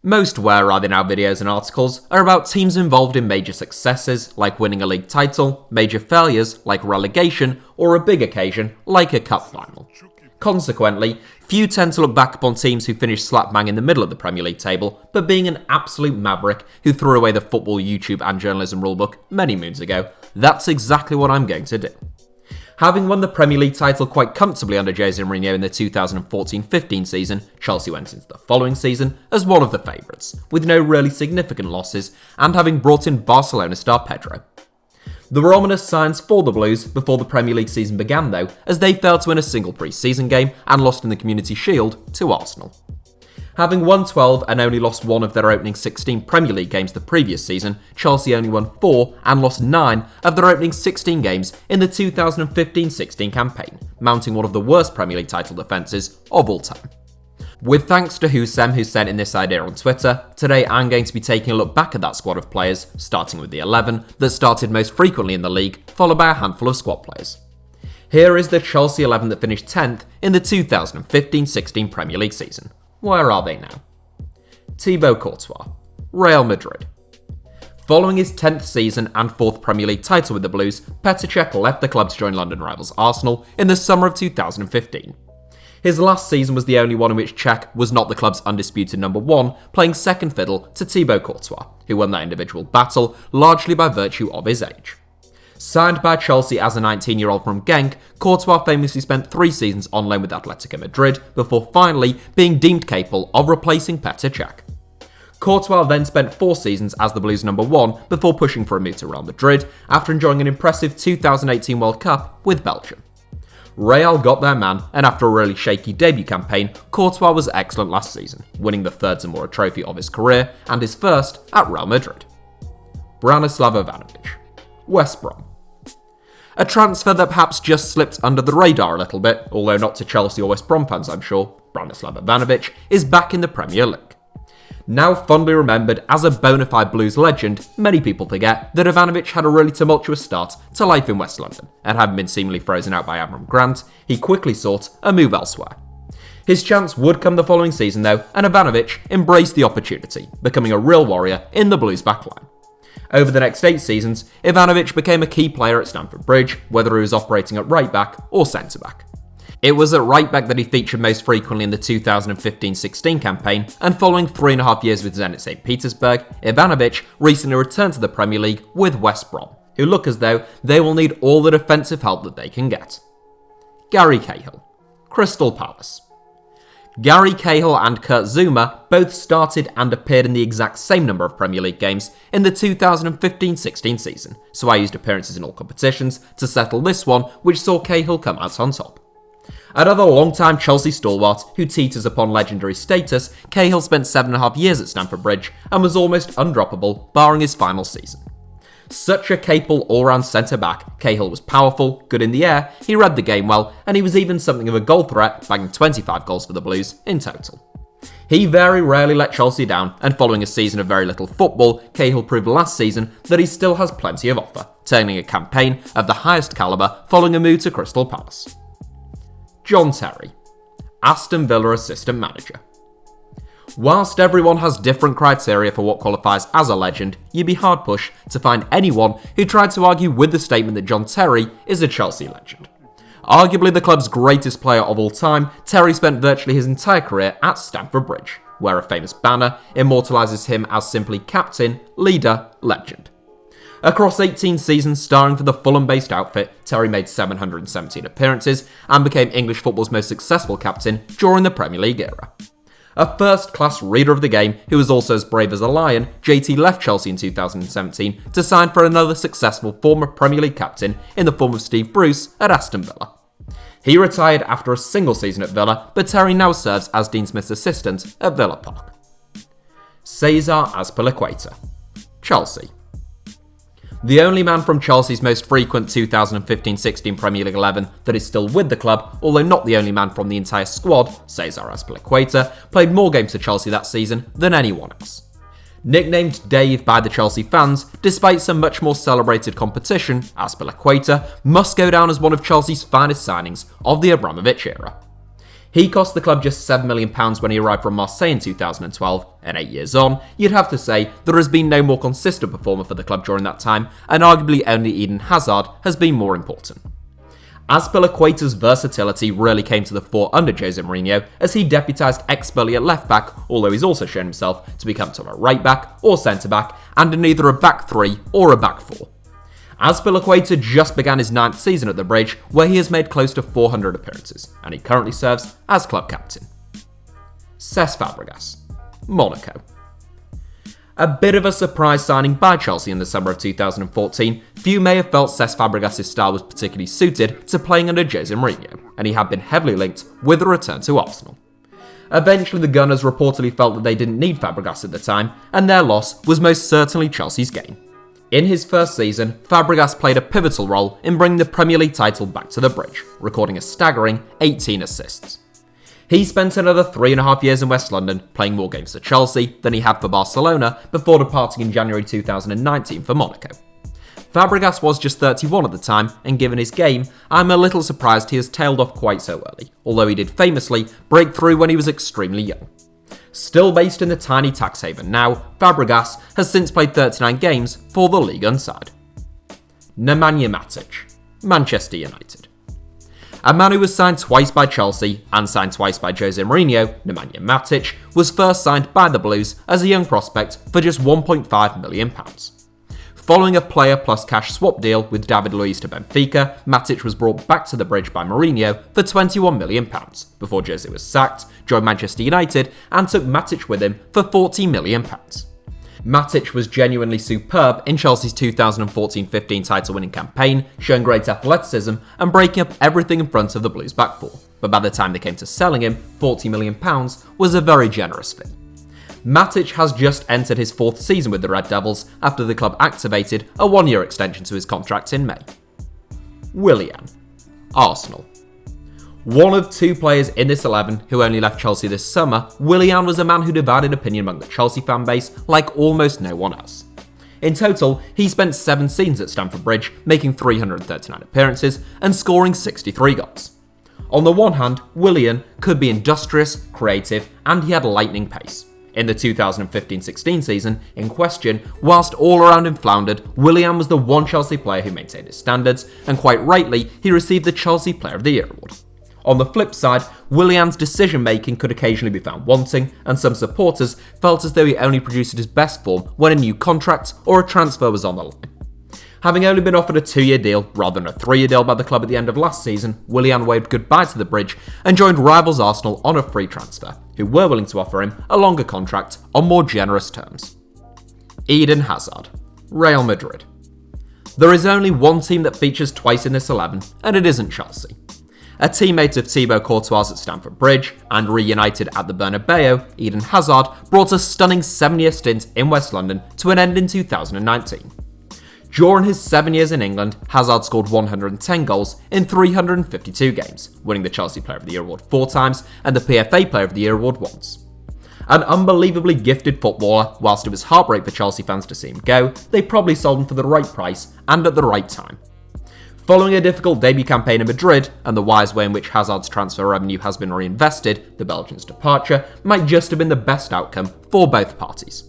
Most Where Are They Now videos and articles are about teams involved in major successes, like winning a league title, major failures, like relegation, or a big occasion, like a cup final. Consequently, few tend to look back upon teams who finished slap bang in the middle of the Premier League table, but being an absolute maverick who threw away the football, YouTube and journalism rulebook many moons ago, that's exactly what I'm going to do. Having won the Premier League title quite comfortably under Jose Mourinho in the 2014-15 season, Chelsea went into the following season as one of the favourites, with no really significant losses, and having brought in Barcelona star Pedro. There were ominous signs for the Blues before the Premier League season began though, as they failed to win a single pre-season game and lost in the Community Shield to Arsenal. Having won 12 and only lost one of their opening 16 Premier League games the previous season, Chelsea only won 4 and lost 9 of their opening 16 games in the 2015-16 campaign, mounting one of the worst Premier League title defences of all time. With thanks to Husem who sent in this idea on Twitter, today I'm going to be taking a look back at that squad of players, starting with the 11 that started most frequently in the league, followed by a handful of squad players. Here is the Chelsea 11 that finished 10th in the 2015-16 Premier League season. Where are they now? Thibaut Courtois, Real Madrid. Following his 10th season and 4th Premier League title with the Blues, Petr Cech left the club to join London rivals Arsenal in the summer of 2015. His last season was the only one in which Cech was not the club's undisputed number 1, playing second fiddle to Thibaut Courtois, who won that individual battle largely by virtue of his age. Signed by Chelsea as a 19-year-old from Genk, Courtois famously spent 3 seasons on loan with Atletico Madrid before finally being deemed capable of replacing Petr Cech. Courtois then spent 4 seasons as the Blues' number 1 before pushing for a move to Real Madrid after enjoying an impressive 2018 World Cup with Belgium. Real got their man, and after a really shaky debut campaign, Courtois was excellent last season, winning the 3rd Zamora trophy of his career and his first at Real Madrid. Branislav Ivanovic, West Brom. A transfer that perhaps just slipped under the radar a little bit, although not to Chelsea or West Brom fans I'm sure, Branislav Ivanovic is back in the Premier League. Now fondly remembered as a bona fide Blues legend, many people forget that Ivanovic had a really tumultuous start to life in West London, and having been seemingly frozen out by Avram Grant, he quickly sought a move elsewhere. His chance would come the following season though, and Ivanovic embraced the opportunity, becoming a real warrior in the Blues backline. Over the next 8 seasons, Ivanovic became a key player at Stamford Bridge, whether he was operating at right back or centre back. It was at right back that he featured most frequently in the 2015-16 campaign, and following 3.5 years with Zenit St. Petersburg, Ivanovic recently returned to the Premier League with West Brom, who look as though they will need all the defensive help that they can get. Gary Cahill, Crystal Palace. Gary Cahill and Kurt Zouma both started and appeared in the exact same number of Premier League games in the 2015-16 season, so I used appearances in all competitions to settle this one, which saw Cahill come out on top. Another long-time Chelsea stalwart who teeters upon legendary status, Cahill spent 7.5 years at Stamford Bridge and was almost undroppable, barring his final season. Such a capable all-round centre-back, Cahill was powerful, good in the air, he read the game well, and he was even something of a goal threat, bagging 25 goals for the Blues in total. He very rarely let Chelsea down, and following a season of very little football, Cahill proved last season that he still has plenty of offer, turning a campaign of the highest calibre following a move to Crystal Palace. John Terry, Aston Villa assistant manager. Whilst everyone has different criteria for what qualifies as a legend, you'd be hard-pushed to find anyone who tried to argue with the statement that John Terry is a Chelsea legend. Arguably the club's greatest player of all time, Terry spent virtually his entire career at Stamford Bridge, where a famous banner immortalises him as simply captain, leader, legend. Across 18 seasons starring for the Fulham-based outfit, Terry made 717 appearances and became English football's most successful captain during the Premier League era. A first-class reader of the game who was also as brave as a lion, JT left Chelsea in 2017 to sign for another successful former Premier League captain in the form of Steve Bruce at Aston Villa. He retired after a single season at Villa, but Terry now serves as Dean Smith's assistant at Villa Park. Cesar Azpilicueta, Chelsea. The only man from Chelsea's most frequent 2015-16 Premier League 11 that is still with the club, although not the only man from the entire squad, Cesar Azpilicueta, played more games for Chelsea that season than anyone else. Nicknamed Dave by the Chelsea fans, despite some much more celebrated competition, Azpilicueta must go down as one of Chelsea's finest signings of the Abramovich era. He cost the club just £7 million when he arrived from Marseille in 2012, and 8 years on, you'd have to say there has been no more consistent performer for the club during that time, and arguably only Eden Hazard has been more important. Azpilicueta's versatility really came to the fore under Jose Mourinho, as he deputised expertly at left back, although he's also shown himself to become to a right back or centre back, and in either a back three or a back four. Azpilicueta just began his 9th season at the Bridge, where he has made close to 400 appearances, and he currently serves as club captain. Cesc Fabregas, Monaco. A bit of a surprise signing by Chelsea in the summer of 2014, few may have felt Cesc Fabregas' style was particularly suited to playing under Jose Mourinho, and he had been heavily linked with a return to Arsenal. Eventually the Gunners reportedly felt that they didn't need Fabregas at the time, and their loss was most certainly Chelsea's gain. In his first season, Fabregas played a pivotal role in bringing the Premier League title back to the Bridge, recording a staggering 18 assists. He spent another 3.5 years in West London, playing more games for Chelsea than he had for Barcelona before departing in January 2019 for Monaco. Fabregas was just 31 at the time, and given his game, I'm a little surprised he has tailed off quite so early, although he did famously break through when he was extremely young. Still based in the tiny tax haven now, Fabregas has since played 39 games for the Ligue 1 side. Nemanja Matic, Manchester United. A man who was signed twice by Chelsea and signed twice by Jose Mourinho, Nemanja Matic was first signed by the Blues as a young prospect for just £1.5 million. Following a player plus cash swap deal with David Luiz to Benfica, Matic was brought back to the Bridge by Mourinho for £21 million, before Jose was sacked, joined Manchester United, and took Matic with him for £40 million. Matic was genuinely superb in Chelsea's 2014-15 title-winning campaign, showing great athleticism and breaking up everything in front of the Blues' back four, but by the time they came to selling him, £40 million was a very generous fee. Matic has just entered his 4th season with the Red Devils after the club activated a 1-year extension to his contract in May. Willian, Arsenal. One of 2 players in this 11 who only left Chelsea this summer, Willian was a man who divided opinion among the Chelsea fan base like almost no one else. In total, he spent 7 seasons at Stamford Bridge, making 339 appearances and scoring 63 goals. On the one hand, Willian could be industrious, creative, and he had lightning pace. In the 2015-16 season in question, whilst all around him floundered, Willian was the one Chelsea player who maintained his standards, and quite rightly, he received the Chelsea Player of the Year award. On the flip side, Willian's decision-making could occasionally be found wanting, and some supporters felt as though he only produced at his best form when a new contract or a transfer was on the line. Having only been offered a 2-year deal rather than a 3-year deal by the club at the end of last season, Willian waved goodbye to the Bridge and joined rivals Arsenal on a free transfer, who were willing to offer him a longer contract on more generous terms. Eden Hazard, Real Madrid. There is only one team that features twice in this 11, and it isn't Chelsea. A teammate of Thibaut Courtois at Stamford Bridge and reunited at the Bernabeu, Eden Hazard brought a stunning 7-year stint in West London to an end in 2019. During his 7 years in England, Hazard scored 110 goals in 352 games, winning the Chelsea Player of the Year award 4 times and the PFA Player of the Year award once. An unbelievably gifted footballer, whilst it was heartbreak for Chelsea fans to see him go, they probably sold him for the right price and at the right time. Following a difficult debut campaign in Madrid, and the wise way in which Hazard's transfer revenue has been reinvested, the Belgian's departure might just have been the best outcome for both parties.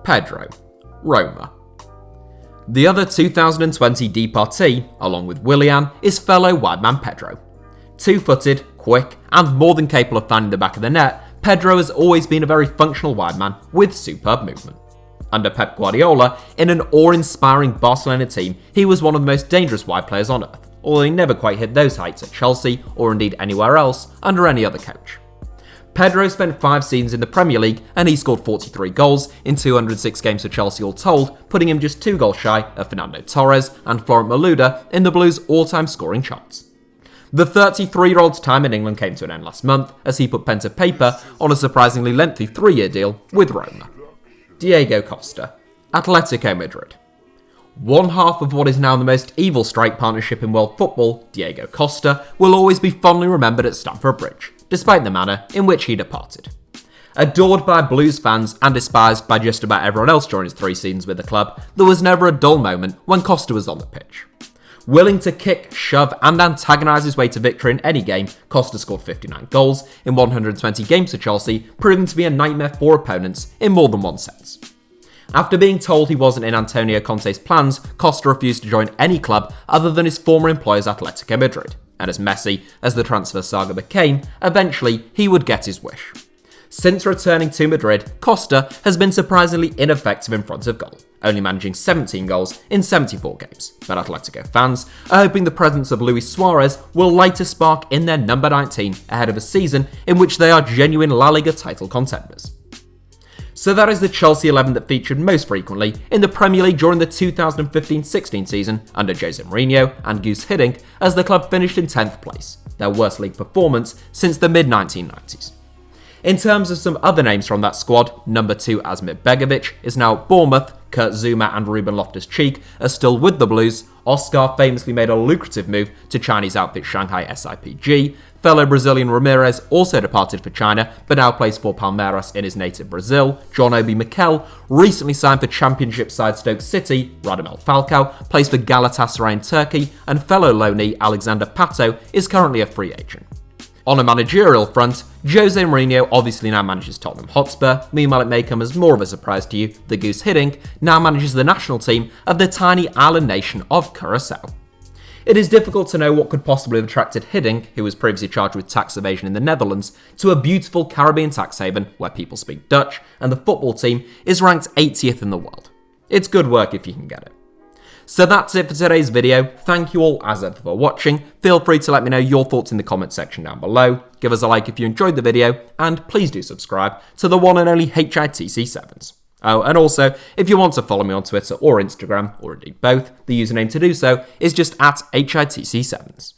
Pedro, Roma. The other 2020 departee, along with Willian, is fellow wideman Pedro. 2-footed, quick, and more than capable of finding the back of the net, Pedro has always been a very functional wideman with superb movement. Under Pep Guardiola, in an awe-inspiring Barcelona team, he was one of the most dangerous wide players on earth, although he never quite hit those heights at Chelsea or indeed anywhere else under any other coach. Pedro spent 5 seasons in the Premier League and he scored 43 goals in 206 games for Chelsea all told, putting him just 2 goals shy of Fernando Torres and Florent Malouda in the Blues' all-time scoring charts. The 33-year-old's time in England came to an end last month as he put pen to paper on a surprisingly lengthy 3-year deal with Roma. Diego Costa, Atletico Madrid. One half of what is now the most evil strike partnership in world football, Diego Costa, will always be fondly remembered at Stamford Bridge, despite the manner in which he departed. Adored by Blues fans and despised by just about everyone else during his 3 seasons with the club, there was never a dull moment when Costa was on the pitch. Willing to kick, shove, and antagonise his way to victory in any game, Costa scored 59 goals in 120 games for Chelsea, proving to be a nightmare for opponents in more than one sense. After being told he wasn't in Antonio Conte's plans, Costa refused to join any club other than his former employer's Atletico Madrid, and as messy as the transfer saga became, eventually he would get his wish. Since returning to Madrid, Costa has been surprisingly ineffective in front of goal, only managing 17 goals in 74 games. But Atletico fans are hoping the presence of Luis Suarez will light a spark in their number 19 ahead of a season in which they are genuine La Liga title contenders. So that is the Chelsea 11 that featured most frequently in the Premier League during the 2015-16 season under Jose Mourinho and Guus Hiddink, as the club finished in 10th place, their worst league performance since the mid-1990s. In terms of some other names from that squad, number 2 Asmir Begovic is now at Bournemouth, Kurt Zouma and Ruben Loftus-Cheek are still with the Blues, Oscar famously made a lucrative move to Chinese outfit Shanghai SIPG, fellow Brazilian Ramirez also departed for China but now plays for Palmeiras in his native Brazil, John Obi Mikel recently signed for Championship side Stoke City, Radamel Falcao plays for Galatasaray in Turkey, and fellow loanee Alexander Pato is currently a free agent. On a managerial front, Jose Mourinho obviously now manages Tottenham Hotspur, meanwhile it may come as more of a surprise to you that Guus Hiddink now manages the national team of the tiny island nation of Curaçao. It is difficult to know what could possibly have attracted Hiddink, who was previously charged with tax evasion in the Netherlands, to a beautiful Caribbean tax haven where people speak Dutch and the football team is ranked 80th in the world. It's good work if you can get it. So that's it for today's video. Thank you all as ever for watching. Feel free to let me know your thoughts in the comment section down below. Give us a like if you enjoyed the video, and please do subscribe to the one and only HITC Sevens. Oh, and also, if you want to follow me on Twitter or Instagram, or indeed both, the username to do so is just at HITC Sevens.